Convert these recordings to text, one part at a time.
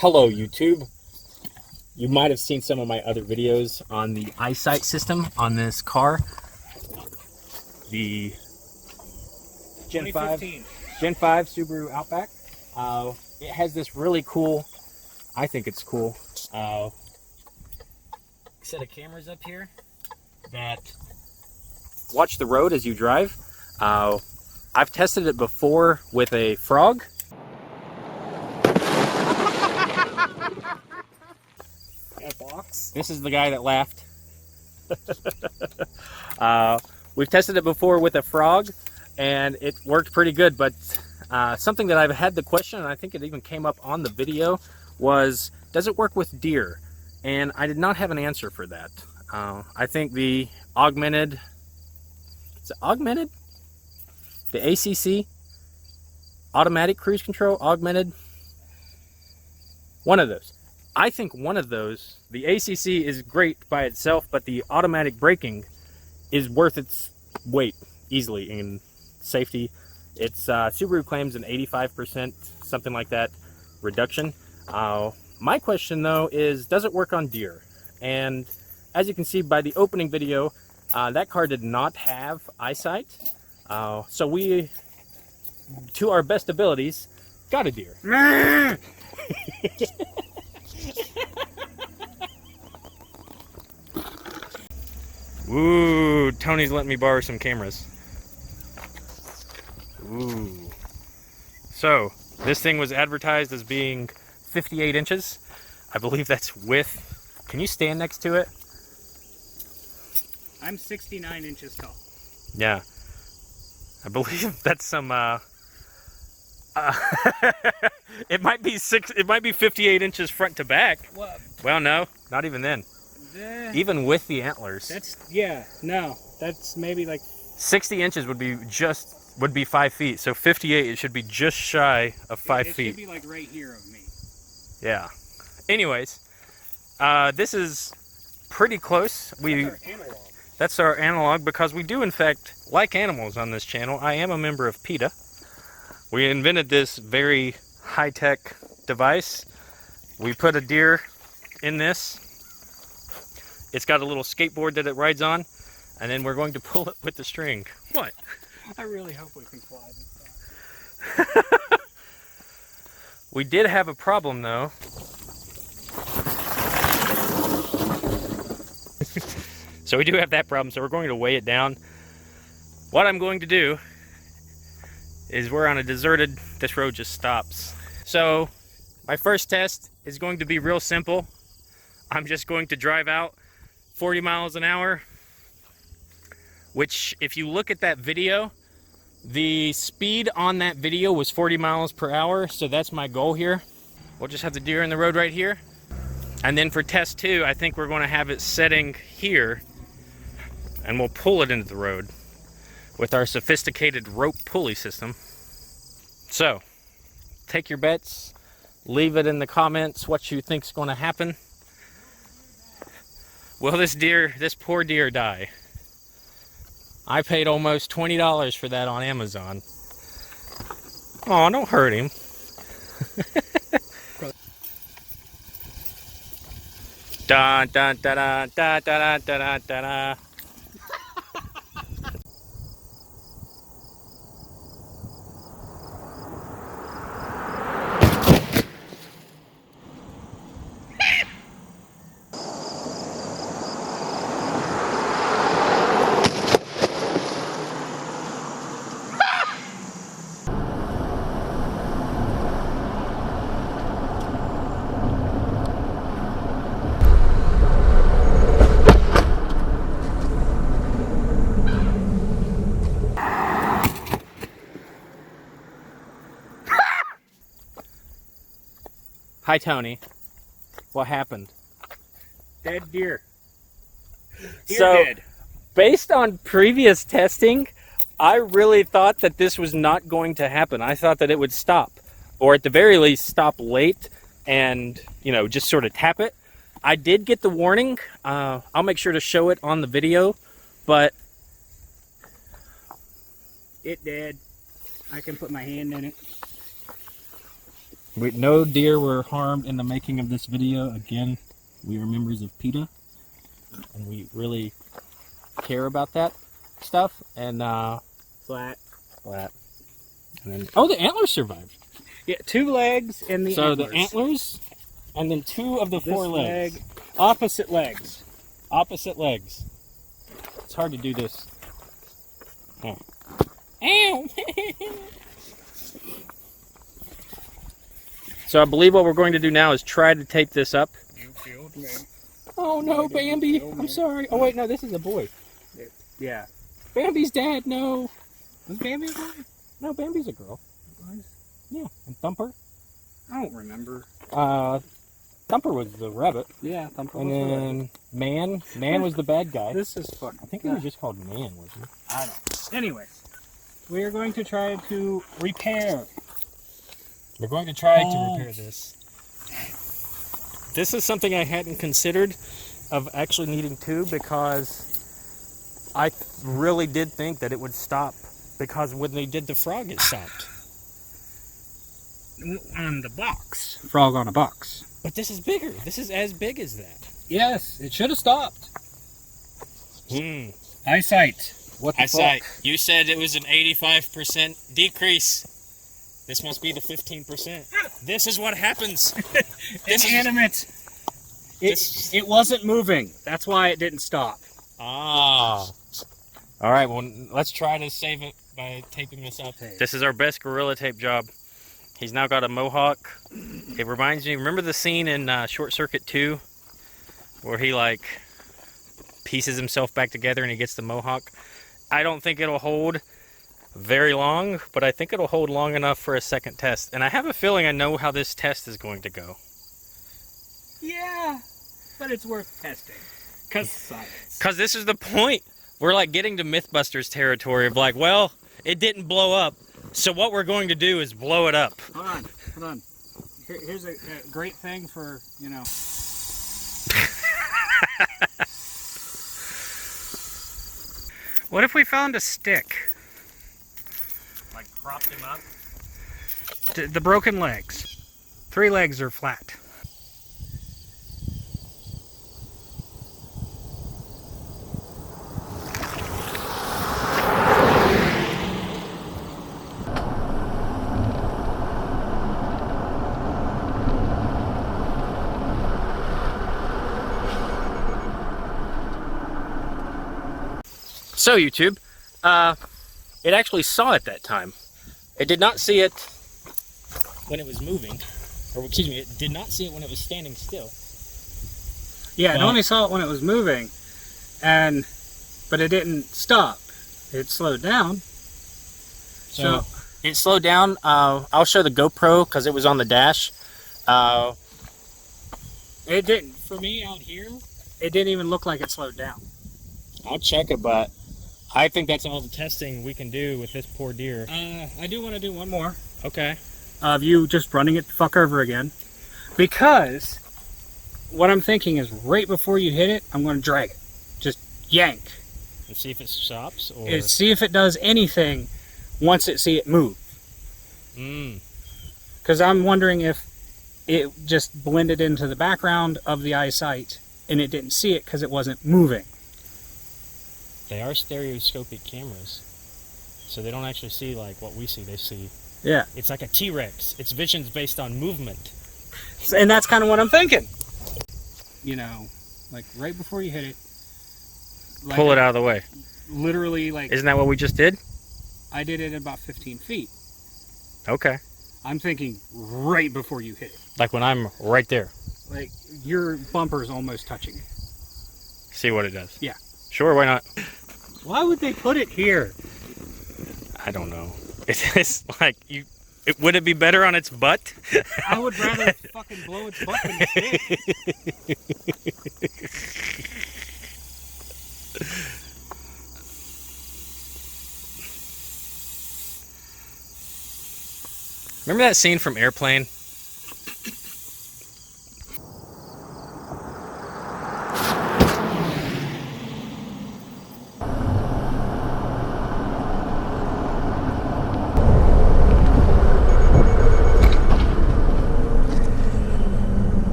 Hello YouTube. You might have seen some of my other videos on the eyesight system on this car. The Gen 5 Subaru Outback. It has this really cool, I think it's cool, set of cameras up here that watch the road as you drive. I've tested it before with a frog. This is the guy that laughed. We've tested it before with a frog and it worked pretty good, but something that I've had the question, and I think it even came up on the video, was does it work with deer? And I did not have an answer for that. I think the augmented, is it augmented? The ACC, automatic cruise control, augmented, one of those. I think one of those, the ACC is great by itself, but the automatic braking is worth its weight easily in safety. It's Subaru claims an 85%, something like that, reduction. My question though is, does it work on deer? And as you can see by the opening video, that car did not have eyesight. So we, to our best abilities, got a deer. Ooh, Tony's letting me borrow some cameras. Ooh. So, this thing was advertised as being 58 inches. I believe that's width. Can you stand next to it? I'm 69 inches tall. Yeah. I believe that's some, it might be 58 inches front to back. What? Well, no, not even then. Even with the antlers. That's maybe like 60 inches would be 5 feet. So 58, it should be just shy of 5 feet. It should be like right here of me. Yeah. Anyways, this is pretty close. That's our analog because we do in fact like animals on this channel. I am a member of PETA. We invented this very high-tech device. We put a deer in this. It's got a little skateboard that it rides on, and then we're going to pull it with the string. What? I really hope we can fly this thing. We did have a problem though. So we do have that problem, so we're going to weigh it down. What I'm going to do is, we're on a deserted, this road just stops. So my first test is going to be real simple. I'm just going to drive out 40 miles an hour, which if you look at that video, the speed on that video was 40 miles per hour. So that's my goal here. We'll just have the deer in the road right here. And then for test 2, I think we're going to have it setting here and we'll pull it into the road with our sophisticated rope pulley system. So take your bets, leave it in the comments what you think's going to happen. Will this poor deer die? I paid almost $20 for that on Amazon. Oh, don't hurt him. Da da da da da da da da da da. Hi, Tony. What happened? Dead deer. Dead. Based on previous testing, I really thought that this was not going to happen. I thought that it would stop, or at the very least stop late and, you know, just sort of tap it. I did get the warning. I'll make sure to show it on the video, but it did. I can put my hand in it. No deer were harmed in the making of this video. Again, we are members of PETA, and we really care about that stuff. And Flat. And then, oh, the antlers survived. Yeah, 2 legs and the So antlers. the antlers, and then 2 of the 4 This legs. leg, opposite legs. Opposite legs. It's hard to do this. Oh. Ow! So I believe what we're going to do now is try to tape this up. You killed me. Oh no, Bambi! kill me. I'm sorry. Oh wait, no, this is a boy. Yeah. Bambi's dad. No, Was Bambi a boy? no, Bambi's a girl. Yeah, and Thumper. I don't remember. Thumper was the rabbit, Yeah, Thumper and was the then Man was the bad guy. This is fucking. I think he was just called Man, wasn't he? I don't. Anyways, we are going to try to repair. We're going to try Oh. to repair this. This is something I hadn't considered of actually needing to, because I really did think that it would stop, because when they did the frog, it stopped. On the box. Frog on a box. But this is bigger. This is as big as that. Yes, it should have stopped. Eyesight. What the Eyesight. fuck? You said it was an 85% decrease. This must be the 15%. This is what happens. This is- Inanimate. It wasn't moving. That's why it didn't stop. Ah. All right, well, let's try to save it by taping this up. This is our best Gorilla Tape job. He's now got a mohawk. It reminds me, remember the scene in Short Circuit 2 where he like pieces himself back together and he gets the mohawk? I don't think it'll hold very long, but I think it'll hold long enough for a second test. And I have a feeling I know how this test is going to go. Yeah, but it's worth testing. Because science. Because this is the point. We're like getting to Mythbusters territory of like, well, it didn't blow up, so what we're going to do is blow it up. Hold on. Here's a great thing for, you know. What if we found a stick? Like propped him up? The broken legs. 3 legs are flat. So YouTube, it actually saw it that time. It did not see it when it was moving, or excuse me, it did not see it when it was standing still. Yeah, it Well- only saw it when it was moving, but it didn't stop. It slowed down. So it slowed down. I'll show the GoPro because it was on the dash. It didn't, for me out here, it didn't even look like it slowed down. I'll check it, but I think that's all the testing we can do with this poor deer. I do want to do one more Okay. of you just running it the fuck over again. Because what I'm thinking is right before you hit it, I'm going to drag it. Just yank. And see if it stops or. And see if it does anything once it see it move. Because I'm wondering if it just blended into the background of the eyesight and it didn't see it because it wasn't moving. They are stereoscopic cameras, so they don't actually see like what we see. They see. Yeah. It's like a T-Rex. Its vision's based on movement. And that's kind of what I'm thinking. You know, like right before you hit it. Like, Pull it out of the way. Literally, like, Isn't that what we just did? I did it at about 15 feet. Okay. I'm thinking right before you hit it. Like when I'm right there. Like, your bumper's almost touching it. See what it does. Yeah. Sure, why not? Why would they put it here? I don't know. It's like you. Would it be better on its butt? I would rather fucking blow its butt than its dick. Remember that scene from Airplane?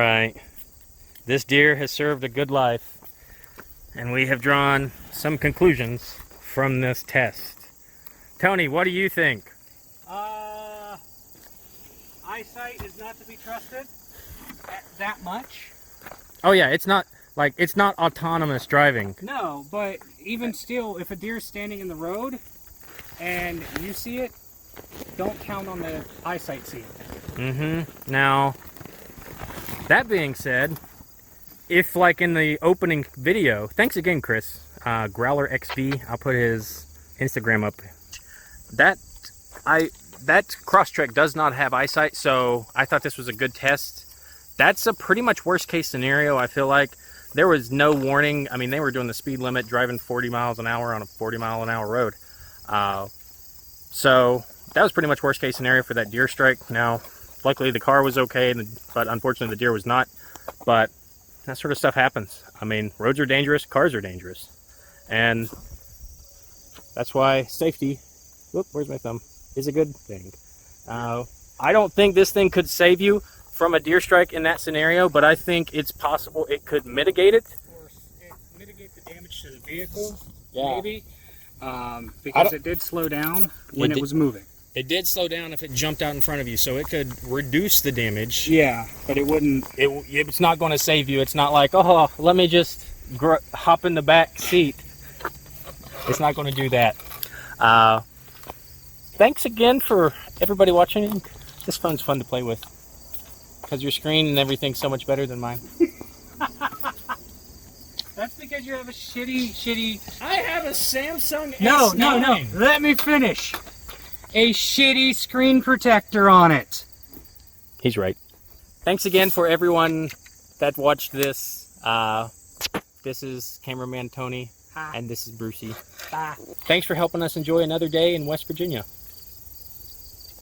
right. This deer has served a good life, and we have drawn some conclusions from this test. Tony, what do you think? Eyesight is not to be trusted that much. Oh yeah, it's not autonomous driving. No, but even still, if a deer is standing in the road and you see it, don't count on the eyesight seeing it. Now, that being said, if like in the opening video, thanks again, Chris, Growler XV, I'll put his Instagram up. That Crosstrek does not have eyesight, so I thought this was a good test. That's a pretty much worst case scenario. I feel like there was no warning. I mean, they were doing the speed limit, driving 40 miles an hour on a 40-mile-an-hour road. So that was pretty much worst case scenario for that deer strike. Now, luckily the car was okay, but unfortunately the deer was not. But that sort of stuff happens. I mean, roads are dangerous, cars are dangerous. And that's why safety, whoop, where's my thumb, is a good thing. I don't think this thing could save you from a deer strike in that scenario, but I think it's possible it could mitigate it. Of course, it mitigate the damage to the vehicle, yeah. Maybe, because it did slow down when it was moving. It did slow down if it jumped out in front of you, so it could reduce the damage. Yeah, but it wouldn't. It's not going to save you. It's not like, oh, let me just hop in the back seat. It's not going to do that. Thanks again for everybody watching. This phone's fun to play with because your screen and everything's so much better than mine. That's because you have a shitty. I have a Samsung No, S9. no. Let me finish. A shitty screen protector on it. He's right. Thanks again for everyone that watched this. This is cameraman Tony, and this is Brucey. Thanks for helping us enjoy another day in West Virginia.